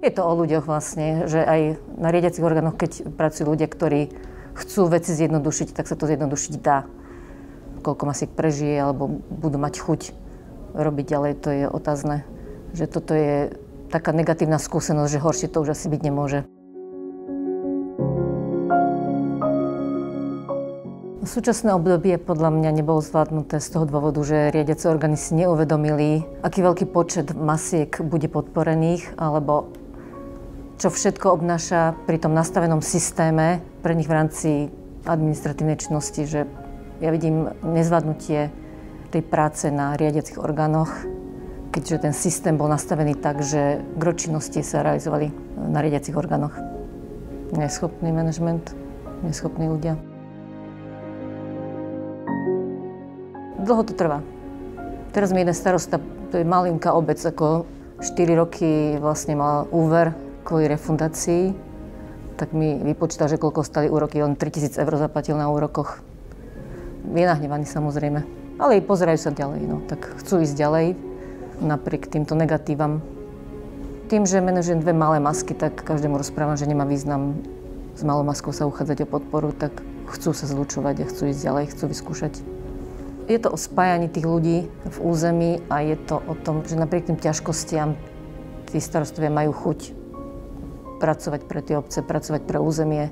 Je to o ľuďoch vlastne, že aj na riadiacich orgánoch, keď pracujú ľudia, ktorí chcú veci zjednodušiť, tak sa to zjednodušiť dá. Koľko masiek prežije, alebo budú mať chuť robiť ďalej, to je otázne. Že toto je taká negatívna skúsenosť, že horšie to už asi byť nemôže. Súčasné obdobie podľa mňa nebolo zvládnuté z toho dôvodu, že riadiace orgány si neuvedomili, aký veľký počet masiek bude podporených, alebo čo všetko obnáša pri tom nastavenom systéme pre nich v rámci administratívnej činnosti, že ja vidím nezvládnutie tej práce na riadiacich orgánoch, keďže ten systém bol nastavený tak, že gro činnosti sa realizovali na riadiacich orgánoch. Neschopný manažment, neschopní ľudia. Dlho to trvá. Teraz mi jeden starosta, to je malinká obec, ako 4 roky vlastne mal úver kvôli refundácii, tak mi vypočítal, že koľko stali úroky, len 3000 eur zaplatil na úrokoch. Je nahnevaný samozrejme, ale pozerajú sa ďalej, no, tak chcú ísť ďalej napriek týmto negatívam. Tým, že manažujem 2 malé masky, tak každému rozprávam, že nemá význam s malou maskou sa uchádzať o podporu, tak chcú sa zlučovať a chcú ísť ďalej, chcú vyskúšať. Je to o spájaní tých ľudí v území a je to o tom, že napriek tým ťažkostiam tí starostovia majú chuť pracovať pre tie obce, pracovať pre územie.